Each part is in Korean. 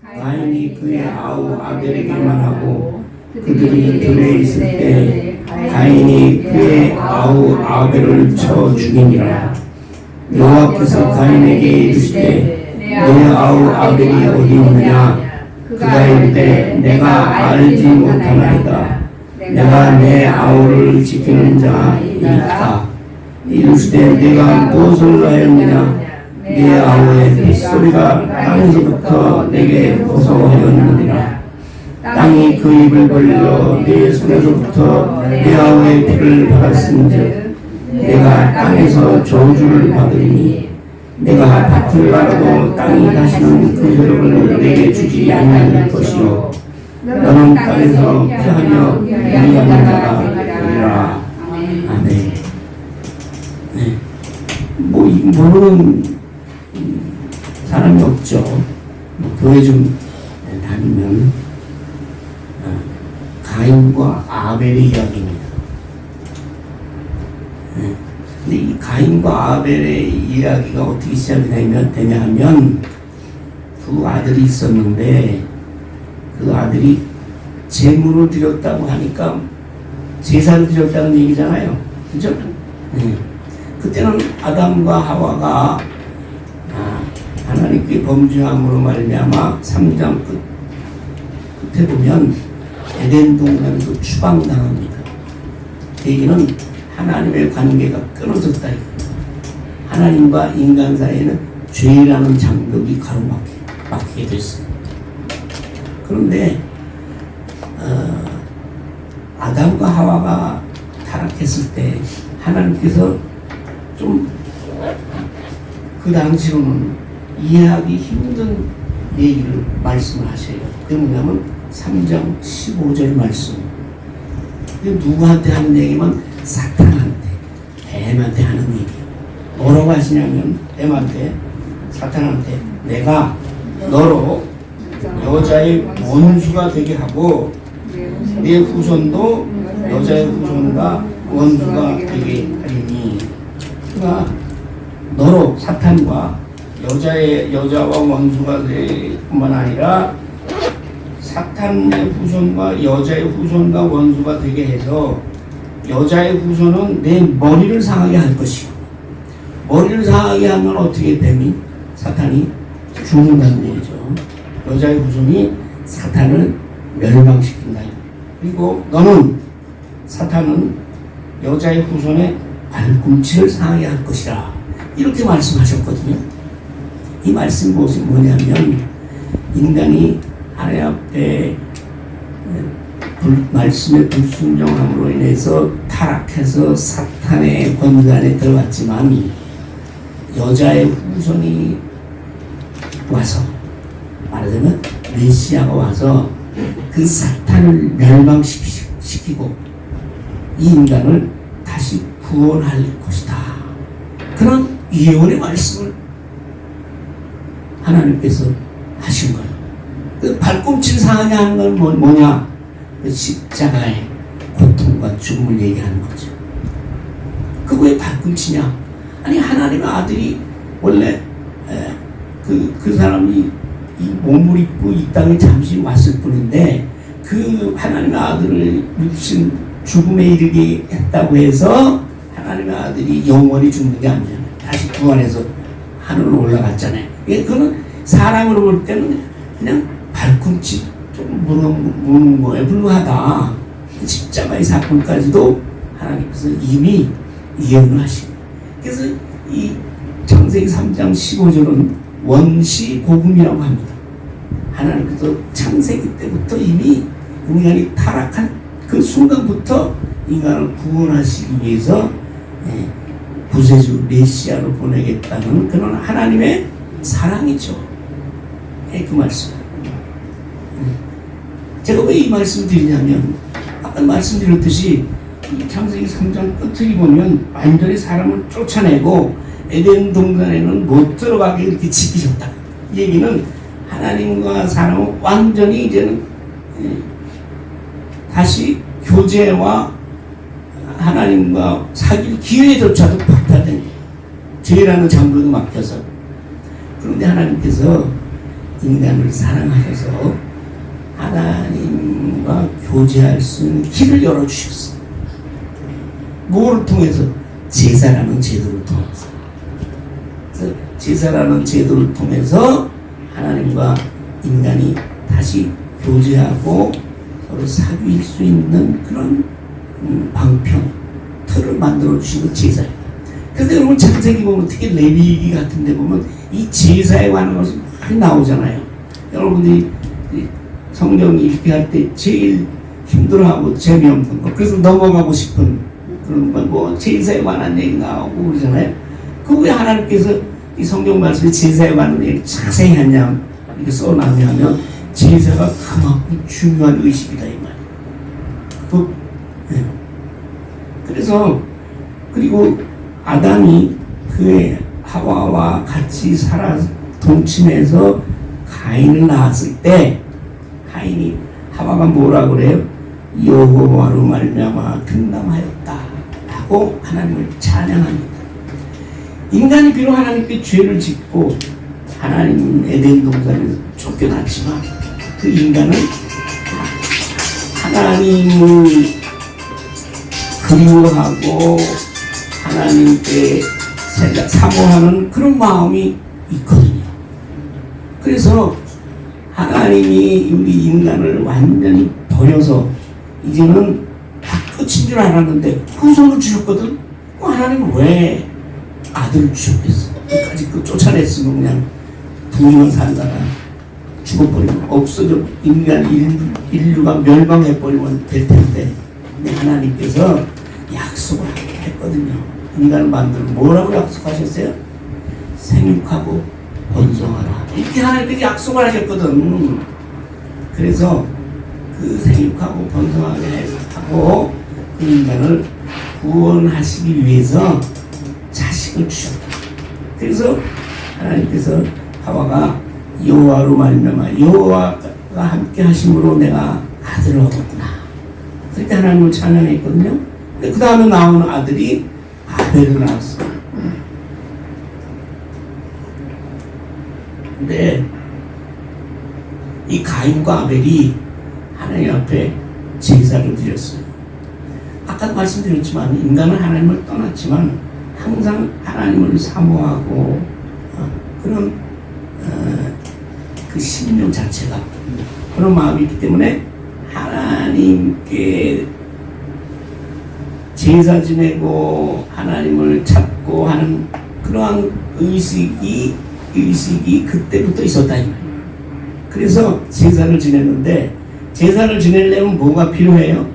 가인이 그의 아우 아벨에게 말하고 그들이 들에 있을 때 가인이 그의 아우 아벨을 쳐 죽이니라. 여호와께서 가인에게 이르시되 내 아우 아벨이 어디 있느냐? 그가 이르되 내가 알지 못하나이다. 내가 내 아우를 지키는 자이다. 이르시되 내가 무엇을 하였느냐? 내 아우의 빗소리가 땅에서부터 내게 호소하였느니라. 땅이 그 입을 벌려 내 손에서부터 내 아우의 피를 받았은즉 내가 땅에서 저주를 받으리니 내가 밭을 갈아도 땅이 다시는 그 혈육을 내게 주지 아니할 것이요 너는 땅에서 피하며 미련한 자가 되리라. 아멘. 네. 모르는 사람이 없죠. 교회 좀 다니면 가인과 아벨의 이야기입니다. 근데 이 가인과 아벨의 이야기가 어떻게 시작이 되냐 하면 두 아들이 있었는데 그 아들이 제물을 드렸다고 하니까 제사를 드렸다는 얘기잖아요. 그죠? 그때는 아담과 하와가 하나님께 범죄함으로 말미암아 3장 끝에 보면 에덴 동산에서 추방당합니다. 얘기는 하나님의 관계가 끊어졌다. 하나님과 인간 사이에는 죄라는 장벽이 가로막히게 됐어요. 그런데 아담과 하와가 타락했을 때 하나님께서 좀 그 당시로는 이해하기 힘든 얘기를 말씀을 하셔요. 그게 뭐냐면 3장 15절 말씀. 누구한테 하는 얘기면 사탄한테, 뱀한테 하는 얘기. 뭐라고 하시냐면 뱀한테, 사탄한테 내가 너로 여자의 원수가 되게 하고 내 후손도 여자의 후손과 원수가 되게 하리니. 그러니까 너로 사탄과 여자와 원수가 될 뿐만 아니라 사탄의 후손과 여자의 후손과 원수가 되게 해서 여자의 후손은 내 머리를 상하게 할 것이고 머리를 상하게 하면 어떻게 뱀이 사탄이 죽는다는 얘기죠. 여자의 후손이 사탄을 멸망시킨다. 그리고 너는 사탄은 여자의 후손의 발꿈치를 상하게 할 것이라 이렇게 말씀하셨거든요. 이 말씀이 뭐냐면 인간이 하나님 앞에 말씀의 불순종함으로 인해서 타락해서 사탄의 권세 안에 들어갔지만 여자의 후손이 와서 말하자면 메시아가 와서 그 사탄을 멸망시키고 이 인간을 다시 구원할 것이다. 그런 예언의 말씀을 하나님께서 하신 거예요. 그 발꿈치를 상하게 하는 건 뭐냐? 그 십자가의 고통과 죽음을 얘기하는 거죠. 그 왜 발꿈치냐? 아니 하나님의 아들이 원래 그 사람이 이 몸을 입고 이 땅에 잠시 왔을 뿐인데 그 하나님의 아들을 육신 죽음에 이르게 했다고 해서 하나님의 아들이 영원히 죽는 게 아니잖아요. 다시 구원해서 하늘로 올라갔잖아요. 그거는 사람으로 볼 때는 그냥 발꿈치 좀 무는 거에 불과하다. 십자가의 사건까지도 하나님께서 이미 예언을 하시고 그래서 이 창세기 3장 15절은 원시복음이라고 합니다. 하나님께서 창세기 때부터 이미 인간이 타락한 그 순간부터 인간을 구원하시기 위해서 구세주 메시아를 보내겠다는 그런 하나님의 사랑이죠. 그 말씀. 제가 왜 이 말씀을 드리냐면 아까 말씀드렸듯이 창세기 3장 끝을 보면 완전히 사람을 쫓아내고 에덴 동산에는 못 들어가게 이렇게 지키셨다. 이 얘기는 하나님과 사람은 완전히 이제는 다시 교제와 하나님과 사귈 기회조차도 박탈된 죄라는 장벽이 막혀서. 그런데 하나님께서 인간을 사랑하셔서 하나님과 교제할 수 있는 길을 열어주셨어요. 뭐를 통해서? 제사라는 제도를 통해서. 그래서 제사라는 제도를 통해서 하나님과 인간이 다시 교제하고 서로 사귈 수 있는 그런 방편, 틀을 만들어 주신 것 제사예요. 그래서 여러분 창세기 보면 특히 레위기 같은 데 보면 이 제사에 관한 것이 많이 나오잖아요. 여러분들이 성경 읽기 할 때 제일 힘들어하고 재미없는 거, 그래서 넘어가고 싶은 그런 건 뭐 제사에 관한 얘기 나오고 그러잖아요. 그 왜 하나님께서 이 성경 말씀에 제사에 관한 얘기 자세히 하냐 이렇게 써놨냐면 제사가 그만큼 중요한 의식이다 이 말이에요. 네. 그래서 그리고 아담이 그의 하와와 같이 살아 동침해서 가인을 낳았을 때 가인이 하와가 뭐라 그래요? 여호와로 말미암아 등남하였다라고 하나님을 찬양합니다. 인간이 비록 하나님께 죄를 짓고 하나님 에덴 동산에서 쫓겨났지만 그 인간은 하나님을 그리워하고 하나님께 사모하는 그런 마음이 있거든요. 그래서 하나님이 우리 인간을 완전히 버려서 이제는 다 끝인 줄 알았는데 후손을 주셨거든. 하나님은 왜 아들을 주셨겠어? 끝까지 그 쫓아냈으면 그냥 부모만 살다가 죽어버리면 없어져 인류가 멸망해버리면 될 텐데 하나님께서 약속을 했거든요. 인간을 만들고 뭐라고 약속하셨어요? 생육하고 번성하라 이렇게 하나님께서 약속을 하셨거든. 그래서 그 생육하고 번성하게 하고 그 인간을 구원하시기 위해서 자식을 주셨다. 그래서 하나님께서 하와가 여호와로 말미암아 여호와가 함께 하심으로 내가 아들을 얻었구나. 그렇게 하나님을 찬양했거든요. 그 다음에 나오는 아들이 아벨을 낳았어요. 근데 이 가인과 아벨이 하나님 앞에 제사를 드렸어요. 아까 말씀드렸지만 인간은 하나님을 떠났지만 항상 하나님을 사모하고 그런 그 신념 자체가 그런 마음이 있기 때문에 하나님께 제사 지내고 하나님을 찾고 하는 그러한 의식이 그때부터 있었다 이 말이에요. 그래서 제사를 지냈는데 제사를 지내려면 뭐가 필요해요?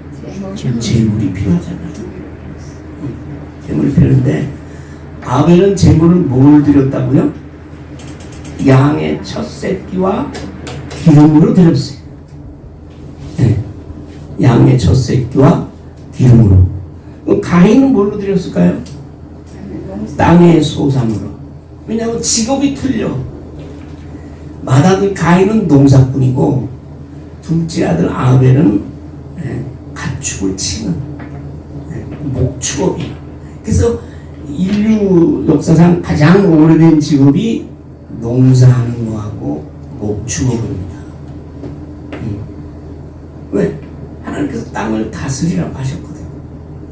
제물이 필요하잖아요. 제물이 필요한데 아벨은 제물을 뭘 드렸다고요? 양의 첫 새끼와 기름으로 드렸어요. 네. 양의 첫 새끼와 기름으로. 가인은 뭘로 드렸을까요? 땅의 소산으로. 왜냐하면 직업이 틀려. 맏아들 가인은 농사꾼이고 둘째 아들 아벨은 가축을 치는 목축업이에요. 그래서 인류 역사상 가장 오래된 직업이 농사하는 거하고 목축업입니다. 왜? 하나님께서 땅을 다스리라고 하셨거든요.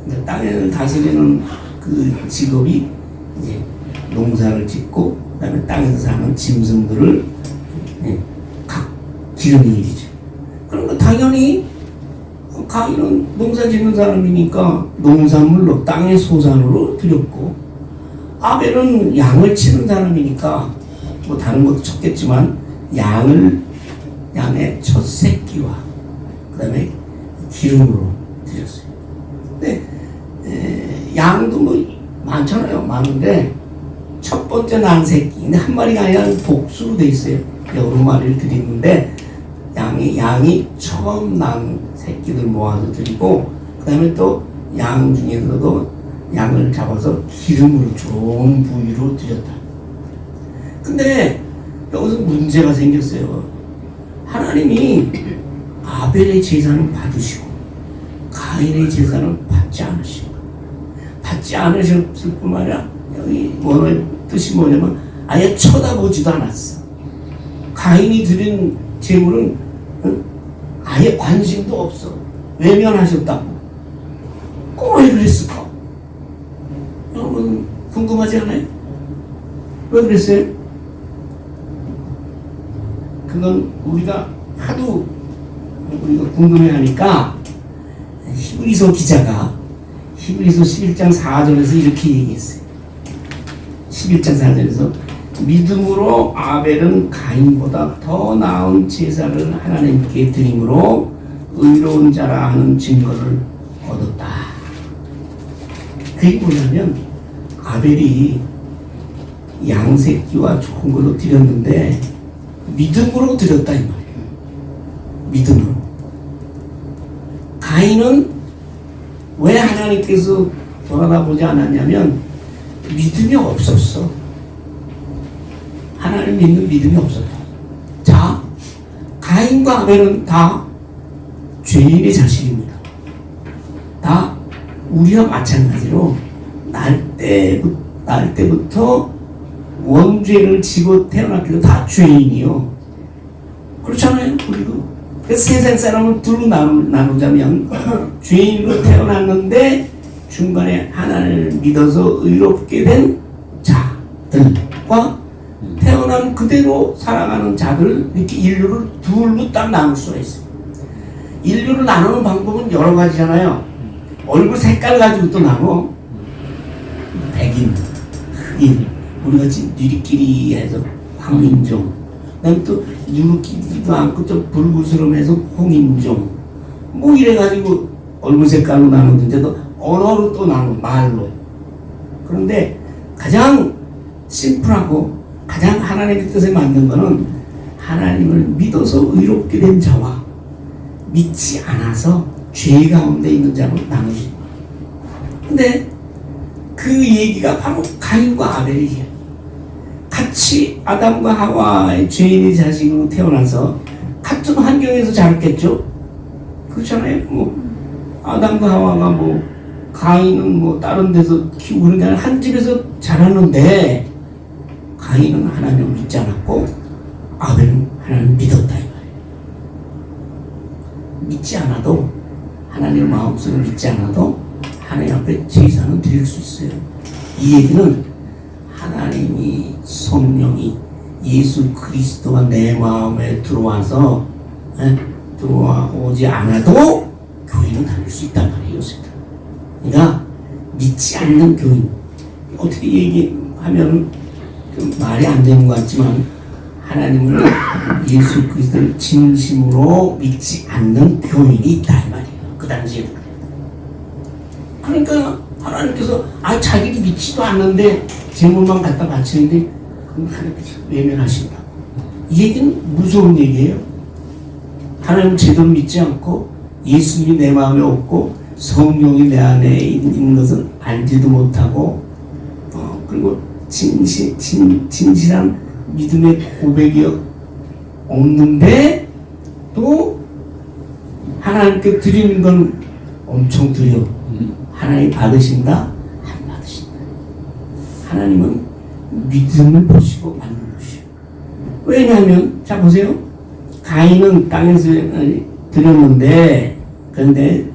그러니까 땅을 다스리는 그 직업이 이제 농사를 짓고 그다음에 땅에서 사는 짐승들을 각 기르는 일이죠. 그러니까 당연히 가인은 농사 짓는 사람이니까 농산물로 땅의 소산으로 드렸고 아벨은 양을 치는 사람이니까 뭐 다른 것도 쳤겠지만 양의 첫 새끼와 그 다음에 기름으로 드렸어요. 근데 양도 뭐 많잖아요. 많은데 첫 번째 난 새끼, 근데 한 마리가 아니라 복수로 돼 있어요. 여러 마리를 드리는데 양이 처음 난 새끼들 모아서 드리고 그 다음에 또 양 중에서도 양을 잡아서 기름으로 좋은 부위로 드렸다. 근데 여기서 문제가 생겼어요. 하나님이 아벨의 제사는 받으시고 가인의 제사는 받지 않으시고 받지 않으셨을 뿐만 아니라 여기 원어의 뜻이 뭐냐면 아예 쳐다보지도 않았어. 가인이 드린 제물은 아예 관심도 없어. 외면하셨다고. 꼭 왜 그랬을까? 여러분 궁금하지 않아요? 왜 그랬어요? 그건 우리가 하도 우리가 궁금해하니까 히브리서 기자가 히브리서 11장 4절에서 이렇게 얘기했어요. 11장 4절에서 믿음으로 아벨은 가인보다 더 나은 제사를 하나님께 드림으로 의로운 자라 하는 증거를 얻었다. 그게 뭐냐면 아벨이 양새끼와 좋은 걸로 드렸는데 믿음으로 드렸다 이 말이에요. 믿음으로. 가인은 왜 하나님께서 돌아다보지 않았냐면 믿음이 없었어. 하나님 믿는 믿음이 없었다. 자, 가인과 아벨은 다 죄인의 자식입니다. 다 우리와 마찬가지로 날 때부터 원죄를 지고 태어났기도 다 죄인이요. 그렇잖아요, 우리도. 그래서 세상 사람을 둘로 나누자면 죄인으로 태어났는데 중간에 하나님을 믿어서 의롭게 된 자들과 태어난 그대로 살아가는 자들, 이렇게 인류를 둘로 딱 나눌 수가 있어요. 인류를 나누는 방법은 여러 가지잖아요. 얼굴 색깔 가지고 또 나눠. 백인, 흑인, 우리같이 누리끼리 해서 황인종, 그다음에 또 누리끼리도 않고 좀 불구스름해서 홍인종, 뭐 이래가지고 얼굴 색깔로 나누는데도 언어로 또 나눠, 말로. 그런데 가장 심플하고 가장 하나님의 뜻에 맞는 거는 하나님을 믿어서 의롭게 된 자와 믿지 않아서 죄 가운데 있는 자로 나누지. 근데 그 얘기가 바로 가인과 아벨의 이야기. 같이 아담과 하와의 죄인의 자식으로 태어나서 같은 환경에서 자랐겠죠. 그렇잖아요. 뭐 아담과 하와가 뭐 가인은 뭐 다른 데서 키우고 그런 게 아니라 한 집에서 자랐는데 가인은 하나님을 믿지 않았고 아벨은 하나님을 믿었다 이 말이에요. 믿지 않아도 하나님의 마음속으로 믿지 않아도 하나님 앞에 제사는 드릴 수 있어요. 이 얘기는 하나님이 성령이 예수 그리스도가 내 마음에 들어와서 들어오지 않아도 교회는 다닐 수 있단 말이에요. 요새는. 그러니까 믿지 않는 교인, 어떻게 얘기하면 말이 안 되는 것 같지만 하나님을 예수 그리스도를 진심으로 믿지 않는 교인이 있다 이 말이에요. 그 당시에도 그래요. 그러니까 하나님께서 자기도 믿지도 않는데 제물만 갖다 바치는데 그럼 하나님께서 외면하신다. 이 얘기는 무서운 얘기예요. 하나님 제대로 믿지 않고 예수님이 내 마음에 없고 성령이 내 안에 있는 것은 알지도 못하고 그리고 진실한 믿음의 고백이 없는데 또 하나님께 드리는 건 엄청 드려. 하나님 받으신다? 안 받으신다. 하나님은 믿음을 보시고 받는 것이요. 왜냐하면 자 보세요. 가인은 땅에서 드렸는데 그런데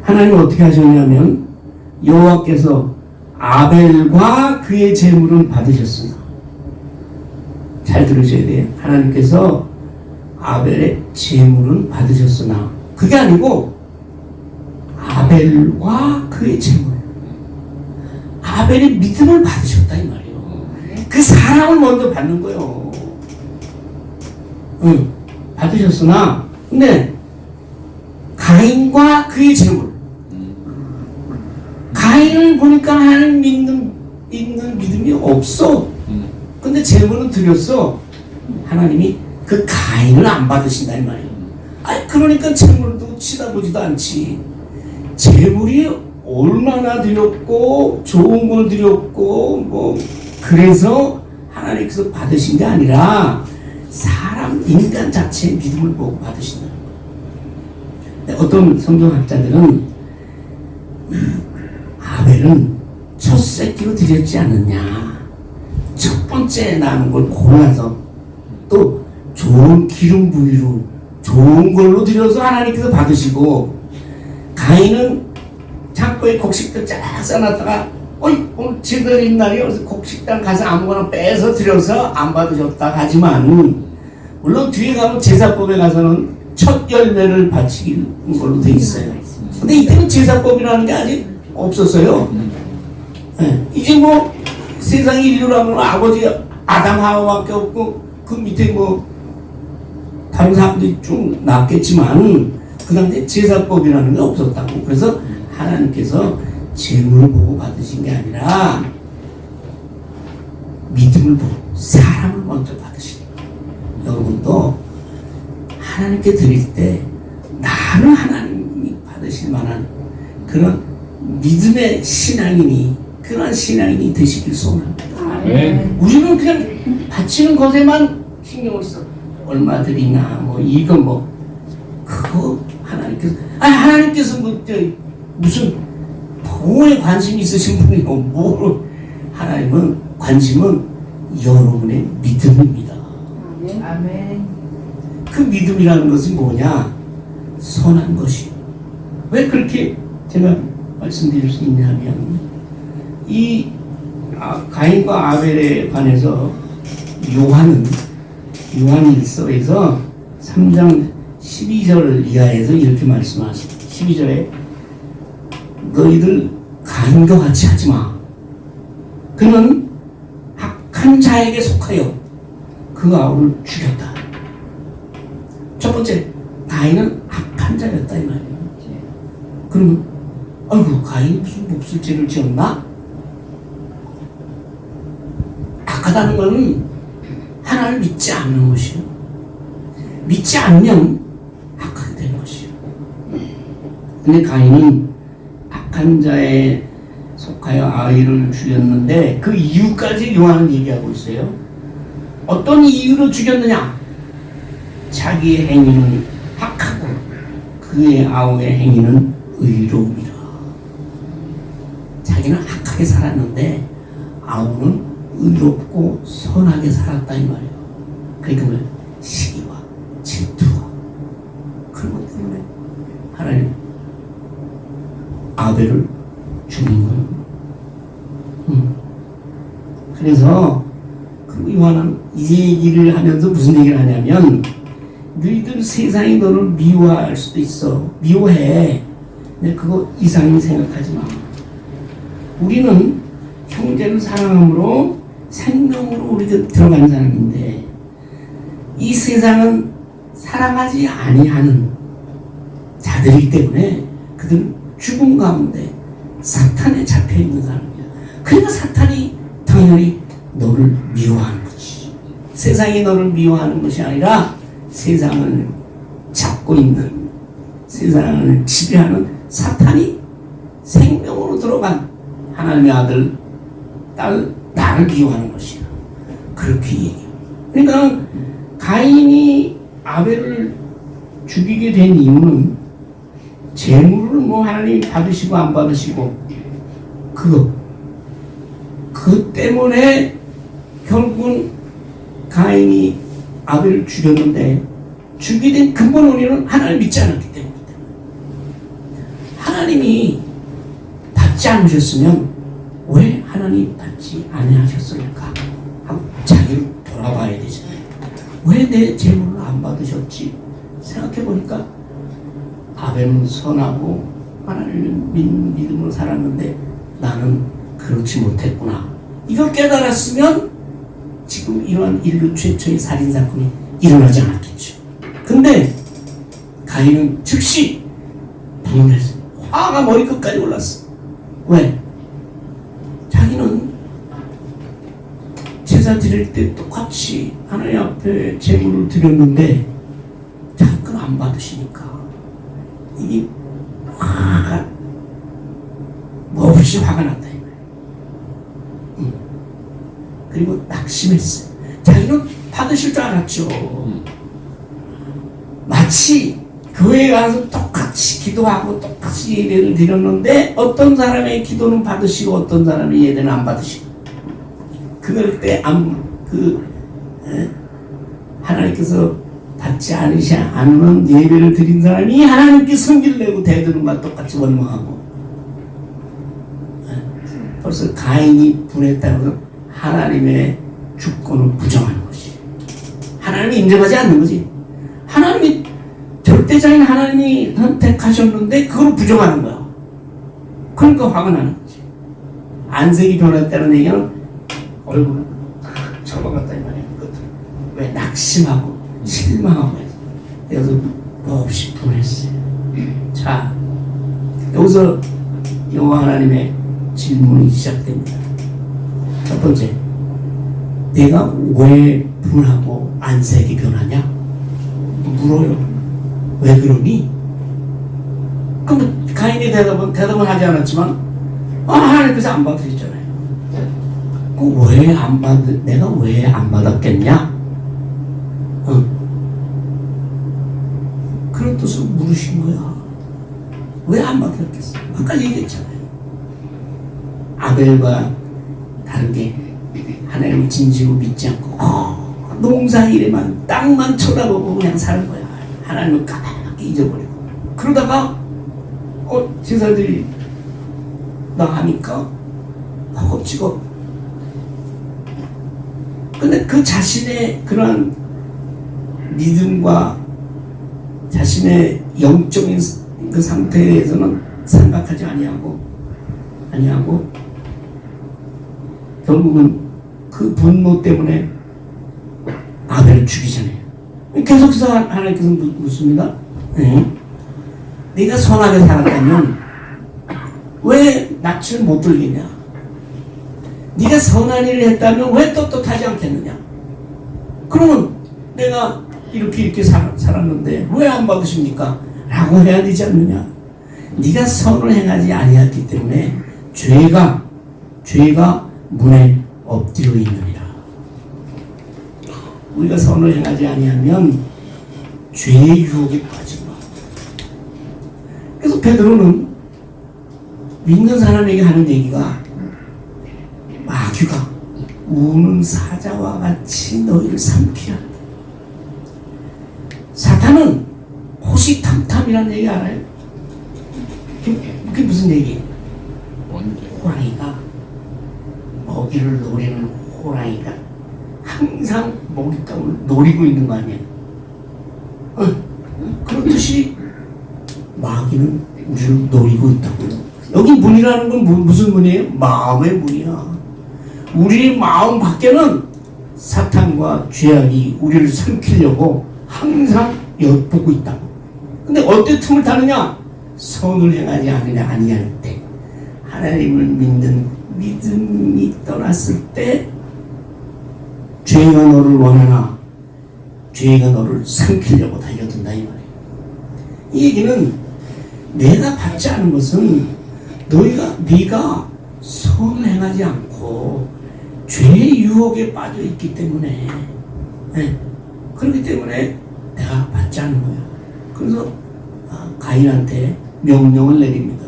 하나님은 어떻게 하셨냐면 여호와께서 아벨과 그의 제물은 받으셨으나 잘 들으셔야 돼요. 하나님께서 아벨의 제물은 받으셨으나 그게 아니고 아벨과 그의 제물, 아벨의 믿음을 받으셨다 이 말이에요. 그 사랑을 먼저 받는 거예요. 받으셨으나 근데 가인과 그의 제물, 가인을 보니까 하나님 믿는 믿음이 없어. 근데 제물은 드렸어. 하나님이 그 가인을 안 받으신다 이 말이에요. 그러니까 제물도 치다보지도 않지. 제물이 얼마나 드렸고 좋은 걸 드렸고 뭐 그래서 하나님께서 받으신 게 아니라 사람 인간 자체의 믿음을 보고 받으신다. 어떤 성경학자들은 아벨은 첫 새끼로 드렸지 않느냐. 첫 번째 나는 걸 골라서 또 좋은 기름 부위로 좋은 걸로 드려서 하나님께서 받으시고, 가인은 창고에 곡식들 쫙 써놨다가 어이 오늘 제대로인 날이야 그래서 곡식당 가서 아무거나 빼서 드려서 안 받으셨다 하지만, 물론 뒤에 가면 제사법에 가서는 첫 열매를 바치는 걸로 돼 있어요. 근데 이때는 제사법이라는 게 아직 없었어요. 네. 이제 뭐 세상 인류라면 아버지 아담 하와밖에 없고 그 밑에 뭐 다른 사람들이 좀 낫겠지만 그 당시에 제사법이라는 게 없었다고. 그래서 하나님께서 재물을 보고 받으신 게 아니라 믿음을 보고 사람을 먼저 받으시는 거예요. 여러분도 하나님께 드릴 때 나를 하나님이 받으실 만한 그런 믿음의 신앙인이, 그런 신앙인이 되시길 소원합니다. 네. 우리는 그냥 바치는 것에만 신경을 써. 얼마 드리나 뭐 이거 뭐 그거 하나님께서 뭐 무슨 보호에 관심이 있으신 분이고 뭘. 하나님은 관심은 여러분의 믿음입니다. 아멘. 그 믿음이라는 것은 뭐냐? 선한 것이. 왜 그렇게 제가 말씀드릴 수 있냐면, 이 가인과 아벨에 관해서 요한일서에서 3장 12절 이하에서 이렇게 말씀하십니다. 12절에 너희들 가인과 같이 하지 마. 그는 악한 자에게 속하여 그 아우를 죽였다. 첫 번째, 가인은 악한 자였다 이 말이에요. 그러면 아이고 가인이 무슨 몹쓸 죄를 지었나? 악하다는 것은 하나님을 믿지 않는 것이요. 믿지 않으면 악하게 되는 것이요. 근데 가인은 악한 자에 속하여 아이를 죽였는데 그 이유까지 요한은 얘기하고 있어요. 어떤 이유로 죽였느냐? 자기의 행위는 악하고 그의 아우의 행위는 의로움이라. 자기는 악하게 살았는데 아우는 의롭고 선하게 살았다 이 말이에요. 그러니까 뭐 시기와 질투와 그런 것 때문에 하나님 아벨을 죽인 거예요. 그래서 그 요한은 이 얘기를 하면서 무슨 얘기를 하냐면, 너희들 세상이 너를 미워할 수도 있어. 미워해. 근데 그거 이상히 생각하지 마. 우리는 형제를 사랑함으로 생명으로 우리가 들어간 사람인데, 이 세상은 사랑하지 아니하는 자들이기 때문에 그들은 죽음 가운데 사탄에 잡혀있는 사람이야. 그러니까 사탄이 당연히 너를 미워하는 거지. 세상이 너를 미워하는 것이 아니라 세상을 잡고 있는, 세상을 지배하는 사탄이 생명으로 들어간 하나님의 아들, 딸, 나를 미워하는 것이야. 그렇게 얘기해요. 그러니까 가인이 아벨을 죽이게 된 이유는 재물을 뭐 하나님이 받으시고 안 받으시고 그것 때문에 결국은 가인이 아벨을 죽였는데, 죽이게 된 근본 원인은 하나님을 믿지 않았기 때문이다. 하나님이 받지 않으셨으면 왜 하나님 받지 아니하셨을까 하고 자기를 돌아봐야 되잖아요. 왜 내 재물을 안 받으셨지? 생각해보니까 아벨은 선하고 하나님을 믿는 믿음으로 살았는데 나는 그렇지 못했구나. 이걸 깨달았으면 지금 이러한 인류 최초의 살인사건이 일어나지 않았겠죠. 근데 가인은 즉시 분노했어요. 화가 머리끝까지 올랐어. 왜? 자기는 제사 드릴 때 똑같이 하나님 앞에 제물을 드렸는데 자꾸 안 받으시니까 이게 화가 몹시 화가 났다. 그리고 낙심했어요. 자기는 받으실 줄 알았죠. 마치 교회에 가서 똑같이 기도하고 똑같이 예배를 드렸는데 어떤 사람의 기도는 받으시고 어떤 사람의 예배는 안 받으시고, 그럴 때 하나님께서 받지 않으는 예배를 드린 사람이 하나님께 성기를 내고 대드는 것과 똑같이 원망하고, 벌써 가인이 분했다고 해서 하나님의 주권을 부정하는 것이, 하나님이 인정하지 않는 거지. 하나님이 절대자인 하나님이 선택하셨는데 그걸 부정하는 거야. 그러니까 화가 나는 거지. 안색이 변했다는 얘기는 얼굴을 탁 접어갔다 이 말이야. 왜? 낙심하고 실망하고 해서. 그래서 몹시 분했어요. 자, 여기서 여호와 하나님의 질문이 시작됩니다. 첫 번째, 내가 왜 분하고 안색이 변하냐? 물어요. 왜 그러니? 그럼 가인이 대답은 하지 않았지만, 하나님께서 안 받으셨잖아요. 내가 왜 안 받았겠냐? 그런 뜻으로 물으신 거야. 왜 안 받았겠어? 아까 얘기했잖아요. 아벨과 다르게 하나님을 진심으로 믿지 않고 농사일에만 땅만 쳐다보고 그냥 사는 거야. 하나님을 까맣게 잊어버리고. 그러다가 제사들이 나 하니까 허겁지겁. 근데 그 자신의 그러한 믿음과 자신의 영적인 그 상태에 대해서는 생각하지 아니하고 결국은 그 분노 때문에 아벨을 죽이잖아요. 계속해서 하나님께서 묻습니다. 네가 선하게 살았다면 왜 낯을 못 들겠냐? 네가 선한 일을 했다면 왜 떳떳하지 않겠느냐? 그러면 내가 이렇게 살았는데 왜 안 받으십니까? 라고 해야 되지 않느냐? 네가 선을 행하지 아니했기 때문에 죄가 문에 엎드려 있느니라. 우리가 선을 행하지 아니하면 죄의 유혹에 빠지고, 그래서 베드로는 믿는 사람에게 하는 얘기가 마귀가 우는 사자와 같이 너희를 삼키라. 사탄은 호시탐탐이라는 얘기 알아요? 그게 무슨 얘기예요? 호랑이가, 먹이를 노리는 호랑이가 항상 먹잇감을 노리고 있는 거 아니에요? 그렇듯이 마귀는 우리를 노리고 있다고요. 여기 문이라는 건 무슨 문이에요? 마음의 문이야. 우리 마음 밖에는 사탄과 죄악이 우리를 삼키려고 항상 엿보고 있다고. 근데 어때 틈을 타느냐? 선을 행하지 아니할 때, 하나님을 믿는 믿음이 떠났을 때 죄가 너를 원하나 죄가 너를 삼키려고 달려든다 이 말이에요. 이 얘기는 내가 받지 않은 것은 네가 선을 행하지 않고 죄의 유혹에 빠져 있기 때문에, 그렇기 때문에 내가 받지 않는 거야. 그래서 가인한테 명령을 내립니다.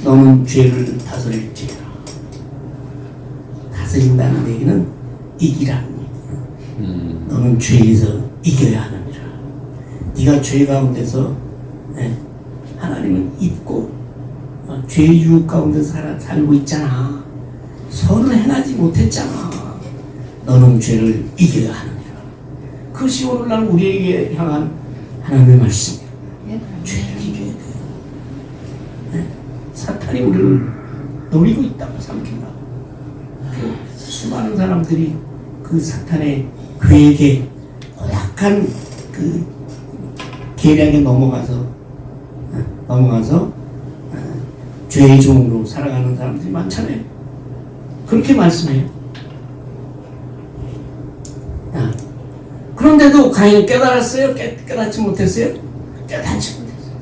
너는 죄를 다스릴지어라. 다스린다는 얘기는 이기라는 얘기야. 너는 죄에서 이겨야 하느니라. 네가 죄 가운데서 하나님을 잊고 죄의 유혹 가운데서 살고 있잖아. 선을 행하지 못했잖아. 너는 죄를 이겨야 하느니라. 그것이 오늘날 우리에게 향한 하나님의 말씀이야. 죄를 이겨야 돼요. 사탄이 우리를 노리고 있다고 삼킨다고. 수많은 사람들이 그 사탄의 괴계, 고약한 그 계략에 넘어가서 죄의 종으로 살아가는 사람들이 많잖아요. 그렇게 말씀해요. 그런데도 가인이 깨달았어요? 깨닫지 못했어요? 깨닫지 못했어요.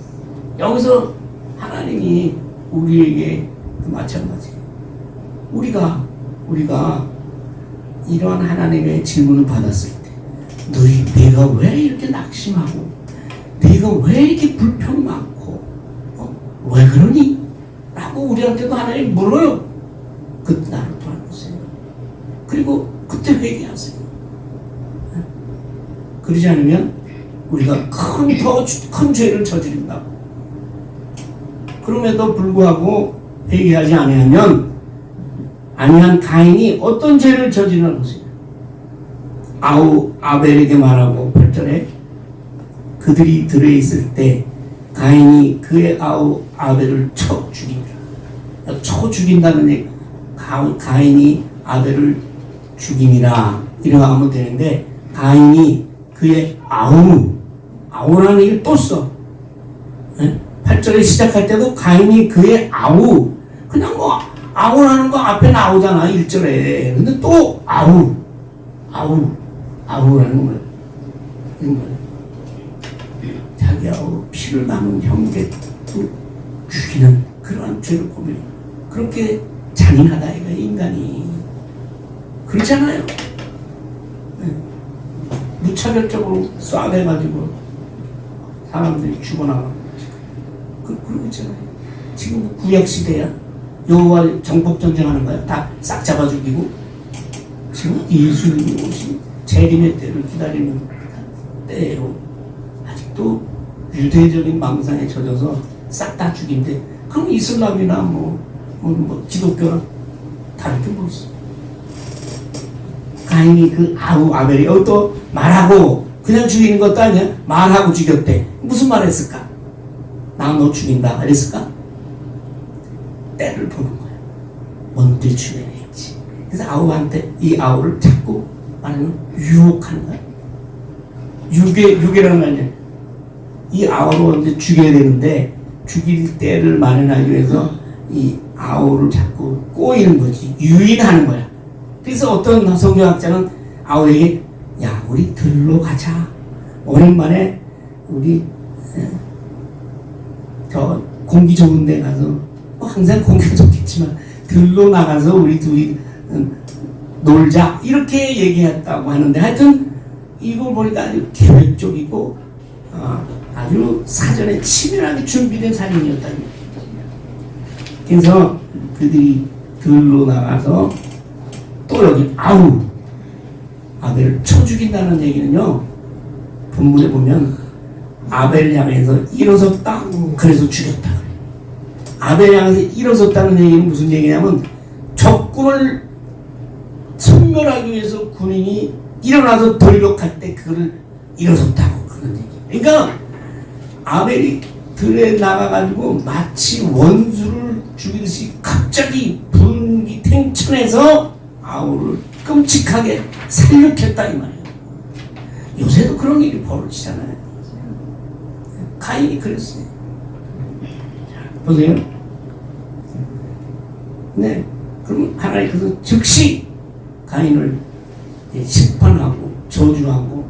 여기서 하나님이 우리에게 마찬가지. 우리가 이러한 하나님의 질문을 받았을 때, 내가 왜 이렇게 낙심하고, 내가 왜 이렇게 불평 많고, 왜 그러니? 라고 우리한테도 하나님 물어요. 나를 도와주세요. 그리고 그때 회개하세요. 그러지 않으면 우리가 더 큰 죄를 저지른다고. 그럼에도 불구하고 회개하지 아니하면 아니한 가인이 어떤 죄를 저지르나 보세요. 아벨에게 말하고 8절에 그들이 들어있을 때 가인이 그의 아벨을 쳐 죽입니다. 쳐 죽인다는 얘기, 가인이 아벨을 죽임이라 이렇게 하면 되는데 가인이 그의 아우라는 얘기를 또 써. 8절에 시작할 때도 가인이 그의 그냥 뭐 아우라는 거 앞에 나오잖아 1절에. 근데 또 아우라는 거예요. 이런 거예요. 자기 피를 남은 형제도 죽이는 그러한 죄를 보면 그렇게 잔인하다 이거 인간이. 그렇잖아요. 무차별적으로 쏴대가지고 사람들이 죽어나가고 그러고 있잖아요. 지금 구약시대야. 여호와 정복전쟁하는 거야. 다 싹 잡아 죽이고 지금 예수님이 오신 재림의 때를 기다리는 때예요. 아직도 유대적인 망상에 젖어서 싹 다 죽인데 그럼 이슬람이나 뭐 기독교랑 다를 게 뭐 있어. 가인이 그 아벨이 또 말하고 그냥 죽이는 것도 아니야. 말하고 죽였대. 무슨 말 했을까? 나 너 죽인다 그랬을까? 때를 보는 거야. 먼저 죽여야지. 그래서 아우한테 이 아우를 자꾸 말하면 유혹하는 거야. 유괴라는 거 아니야. 이 아우를 언제 죽여야 되는데 죽일 때를 마련하기 위해서 이 아우를 자꾸 꼬이는 거지. 유인하는 거야. 그래서 어떤 성경학자는 아우에게 야 우리 들로 가자. 오랜만에 우리 저 공기 좋은 데 가서 항상 공기가 좋겠지만 들로 나가서 우리 둘이 놀자 이렇게 얘기했다고 하는데 하여튼 이거 보니까 아주 계획적이고 아주 사전에 치밀하게 준비된 사진이었다. 그래서 그들이 들로 나가서 또 여기 아벨을 쳐 죽인다는 얘기는요. 본문에 보면 아벨을 향해서 일어섰다. 그래서 죽였다. 아벨을 향해서 일어섰다는 얘기는 무슨 얘기냐면 적군을 섬멸하기 위해서 군인이 일어나서 돌격할 때 그를 일어섰다고 그런 얘기. 그러니까 아벨이 들에 나가가지고 마치 원수를 죽이듯이 갑자기 분기 탱천해서 아우를 끔찍하게 살육했다 이 말이에요. 요새도 그런 일이 벌어지잖아요. 가인이 그랬어요. 자, 보세요. 네, 그럼 하나님께서 즉시 가인을 심판하고 저주하고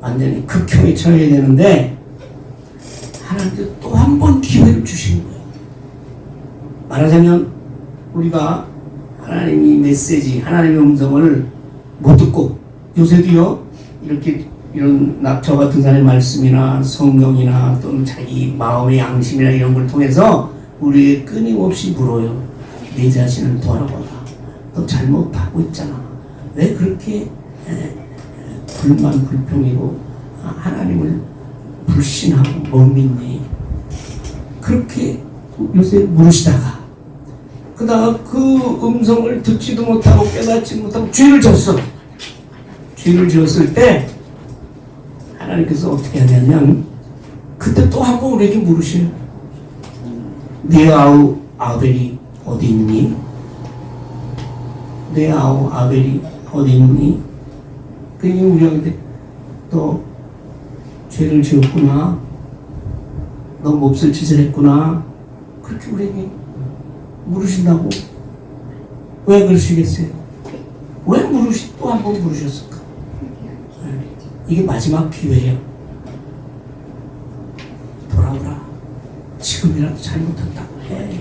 완전히 극형에 처해야 되는데 하나님께서 또 한 번 기회를 주신 거예요. 말하자면 우리가 하나님이 메시지, 하나님의 음성을 못 듣고 요새도요 이렇게 이런 저 같은 사람의 말씀이나 성경이나 또는 자기 마음의 양심이나 이런 걸 통해서 우리에게 끊임없이 물어요. 내 자신을 돌아보라. 너 잘못하고 있잖아. 왜 그렇게 불만 불평이고 하나님을 불신하고 못 믿니? 그렇게 요새 물으시다가 그다가 그 음성을 듣지도 못하고 깨닫지 못하고 죄를 졌어. 죄를 지었을 때 하나님께서 어떻게 하냐면 그때 또 한 번 우리에게 물으셔요. 네 아벨이 어디 있니? 내 아벨이 어디 있니? 그게 우리한테 또 죄를 지었구나. 너 몹쓸 짓을 했구나. 그렇게 우리에게 물으신다고? 왜 그러시겠어요? 왜 또 한 번 물으셨을까? 이게 마지막 기회예요. 돌아오라. 지금이라도 잘못했다고 해.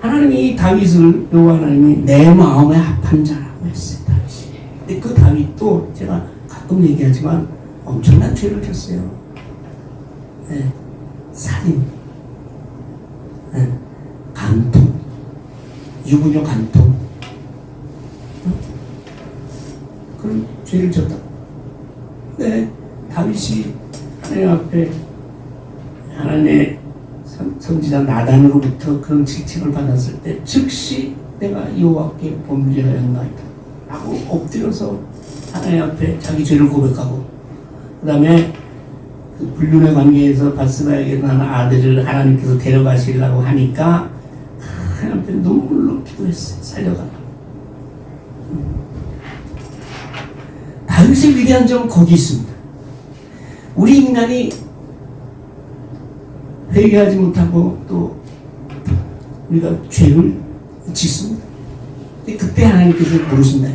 하나님이 다윗을 여호와 하나님이 내 마음에 합한 자라고 했어요. 다윗이. 근데 그 다윗도 제가 가끔 얘기하지만 엄청난 죄를 졌어요. 살인, 간통, 유부녀 간통. 그런 죄를 졌다. 근데 다윗이 하나님 앞에 하나님의 선지자 나단으로부터 그런 질책을 받았을 때 즉시 내가 여호와께 범죄하였나이다 라고 엎드려서 하나님 앞에 자기 죄를 고백하고, 그 다음에 그 불륜의 관계에서 바스바에게 난 아들을 하나님께서 데려가시려고 하니까 하나님 앞에 눈물로 기도했어요. 살려달라고. 다윗의 위대한 점은 거기 있습니다. 우리 인간이 회개하지 못하고 또 우리가 죄를 짓습니다. 근데 그때 하나님께서 부르신다.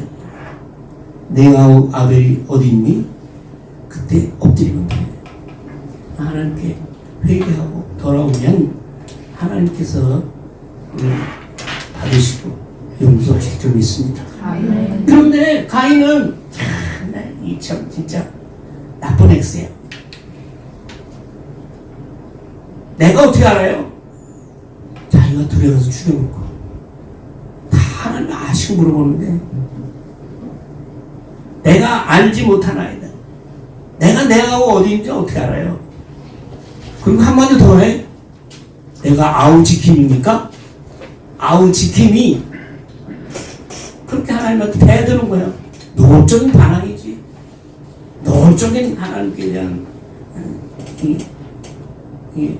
내가 아벨이 어디 있니? 그때 엎드리면 돼. 하나님께 회개하고 돌아오면 하나님께서 우리를 받으시고 용서하실 줄 믿습니다. 아멘. 그런데 가인은 이 참 진짜 나쁜 엑스야. 내가 어떻게 알아요? 자기가 들어가서 죽여놓고 다 하나님 아시고 물어보는데 내가 알지 못한 아이다. 내가 어디인지 어떻게 알아요? 그리고 한마디 더 해. 내가 아우지킴입니까? 아우지킴이 그렇게 하나님한테 대드는 거야. 노골적인 반항이지. 노골적인 하나님께 대한 이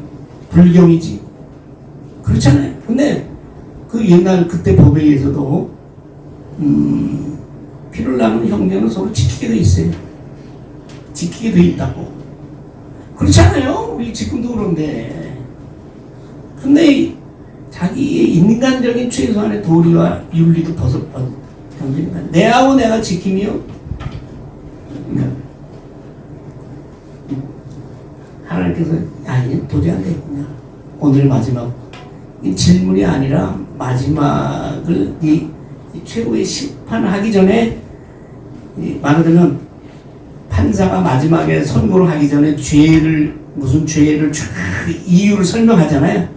불경이지. 그렇잖아요. 근데 그 옛날 그때 법에 의해서도 피를 나는 형제는 서로 지키게 돼 있어요. 지키게 돼 있다고. 그렇잖아요. 우리 지금도 그런데. 근데 자기의 인간적인 최소한의 도리와 윤리도 벗어버린 형제입니다. 내하고 내가 지키며 하나님께서 이게 도저히 안 되겠구나. 오늘의 마지막 이 질문이 아니라 마지막을 이 최고의 심판을 하기 전에 말하자면 판사가 마지막에 선고를 하기 전에 무슨 죄를 이유를 설명하잖아요.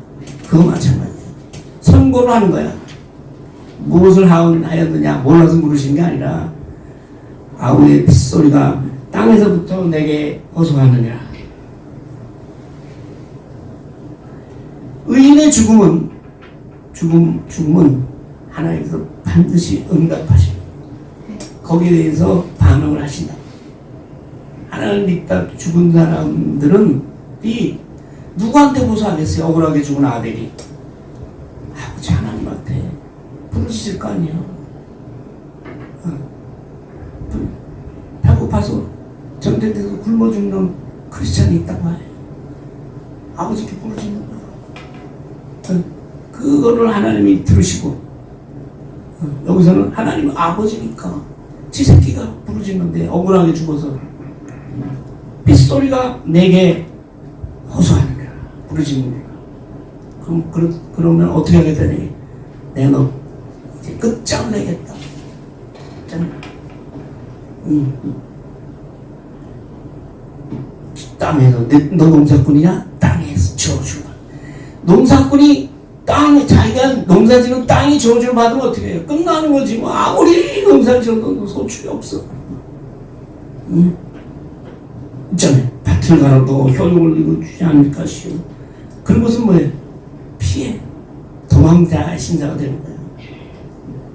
그거 마찬가지예요. 선고를 하는 거야. 무엇을 하였느냐 몰라서 물으신 게 아니라 아우의 핏소리가 땅에서부터 내게 호소하느냐. 의인의 죽음은 하나님께서 반드시 응답하십니다. 거기에 대해서 반응을 하신다. 하나님 믿다 죽은 사람들은 누구한테 호소하겠어요? 억울하게 죽은 아벨이 아버지 하나님한테 부르짖을 거 아니에요. 배고파서 전쟁에서 굶어 죽는 크리스찬이 있다고 해요. 아버지께 부르짖는 거예요. 그거를 하나님이 들으시고, 여기서는 하나님은 아버지니까 지 새끼가 부르짖는데 억울하게 죽어서 빗소리가 내게 호소하는 거야. 부르짖는 거야. 그러면 어떻게 하게 되니? 내가 너 이제 끝장을 내겠다. 땅에서 너 농사꾼이냐? 땅에서 저주를. 농사꾼이 자기가 농사지는 땅이 저주를 받으면 어떻게 해요? 끝나는 거지. 뭐 아무리 농사를 지어도 소출이 없어. 있잖아요. 밭을 갈아도 효용을 이거 주지 않을까 시오. 그런 것은 뭐예요? 피해. 도망자 신자가 되는 거예요.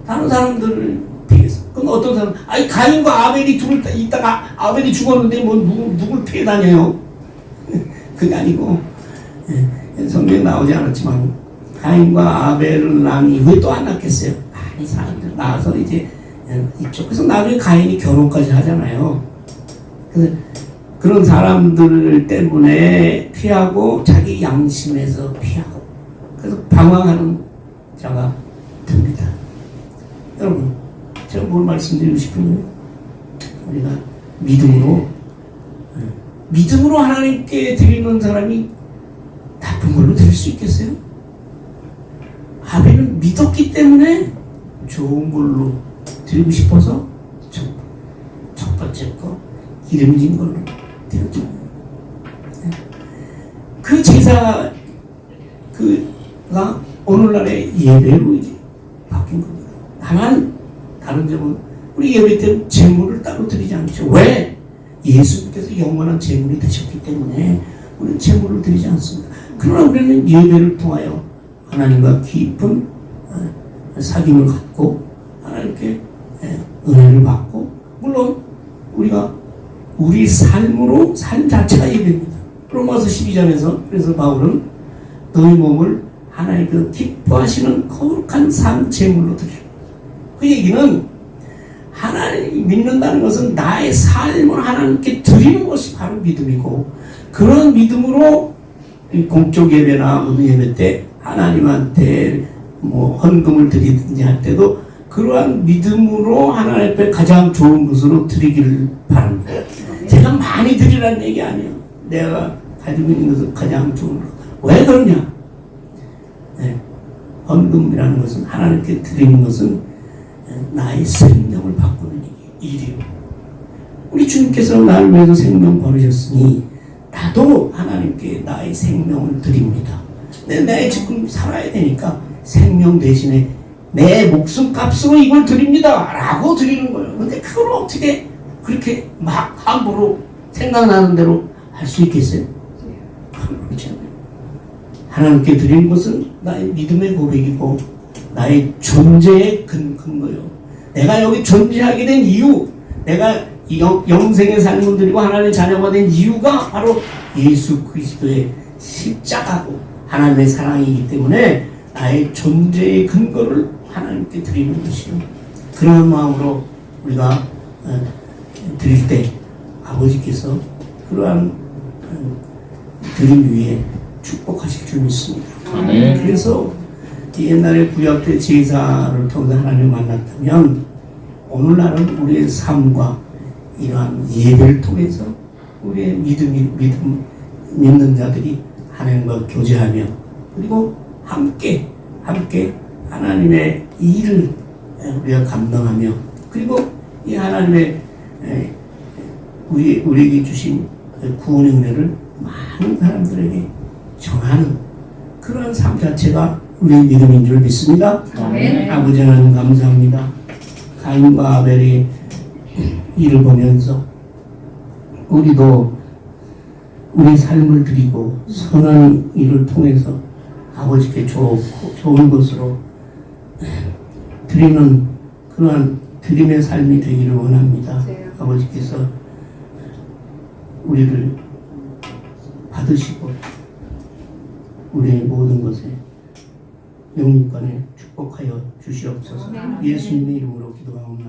다른 사람들을 피해서. 그럼 어떤 사람, 가인과 아벨이 둘을 있다가 아벨이 죽었는데 뭐 누굴 피해 다녀요? 그게 아니고, 성경에 나오지 않았지만 가인과 아벨을 낳은 이후에 또 안 낳겠어요. 이 사람들 낳아서 이제 이쪽. 그래서 나중에 가인이 결혼까지 하잖아요. 그래서 그런 사람들 때문에 피하고 자기 양심에서 피하고 그래서 방황하는 자가 됩니다. 여러분, 제가 뭘 말씀드리고 싶으면 우리가 믿음으로 하나님께 드리는 사람이 나쁜 걸로 드릴 수 있겠어요? 아벨은 믿었기 때문에 좋은 걸로 드리고 싶어서 첫 번째 거 기름진 걸로 드렸죠. 그 제사가 오늘날의 예배로 이제 드린 겁니다. 다만 다른 점은 우리 예배 때 제물을 따로 드리지 않죠. 왜? 예수님께서 영원한 제물이 되셨기 때문에 우리는 제물을 드리지 않습니다. 그러나 우리는 예배를 통하여 하나님과 깊은 사귐을 갖고 하나님께 은혜를 받고, 물론 우리가 우리 삶으로 삶 자체가 예배입니다. 로마서 12장에서 그래서 바울은 너희 몸을 하나님께서 기뻐하시는 거룩한 산 제물로 드리라. 그 얘기는 하나님 믿는다는 것은 나의 삶을 하나님께 드리는 것이 바로 믿음이고, 그런 믿음으로 공적 예배나 모든 예배 때 하나님한테 뭐 헌금을 드리든지 할 때도 그러한 믿음으로 하나님 앞에 가장 좋은 것으로 드리기를 바랍니다. 제가 많이 드리라는 얘기 아니에요. 내가 가지고 있는 것은 가장 좋은 것. 왜 그러냐? 네. 헌금이라는 것은, 하나님께 드리는 것은 나의 생명을 바꾸는 일이에요. 우리 주님께서 나를 위해서 생명 버리셨으니 나도 하나님께 나의 생명을 드립니다. 내 지금 살아야 되니까 생명 대신에 내 목숨 값으로 이걸 드립니다 라고 드리는 거예요. 근데 그걸 어떻게 그렇게 막 함부로 생각나는 대로 할 수 있겠어요? 그렇지 않아요. 하나님께 드리는 것은 나의 믿음의 고백이고 나의 존재의 근거예요. 내가 여기 존재하게 된 이유, 내가 영생의 삶을 드리고 하나님의 자녀가 된 이유가 바로 예수 그리스도의 십자가고 하나님의 사랑이기 때문에 나의 존재의 근거를 하나님께 드리는 것이요. 그런 마음으로 우리가 드릴 때 아버지께서 그러한 드림 위에 축복하실 줄 믿습니다. 그래서 옛날에 구약 때 제사를 통해서 하나님을 만났다면, 오늘날은 우리의 삶과 이러한 예배를 통해서 우리의 믿는 자들이 하나님과 교제하며, 그리고 함께 하나님의 일을 우리가 감당하며, 그리고 이 하나님의 우리에게 주신 구원의 은혜를 많은 사람들에게 전하는 그러한 삶 자체가 우리의 믿음인 줄 믿습니다. 아멘. 아버지 하나님 감사합니다. 가인과 아벨의 일을 보면서 우리도 우리 삶을 드리고 선한 일을 통해서 아버지께 좋은 것으로 드리는 그러한 드림의 삶이 되기를 원합니다. 아버지께서 우리를 받으시고 우리의 모든 것에 영육간에 축복하여 주시옵소서. 예수님의 이름으로 기도하옵나이다.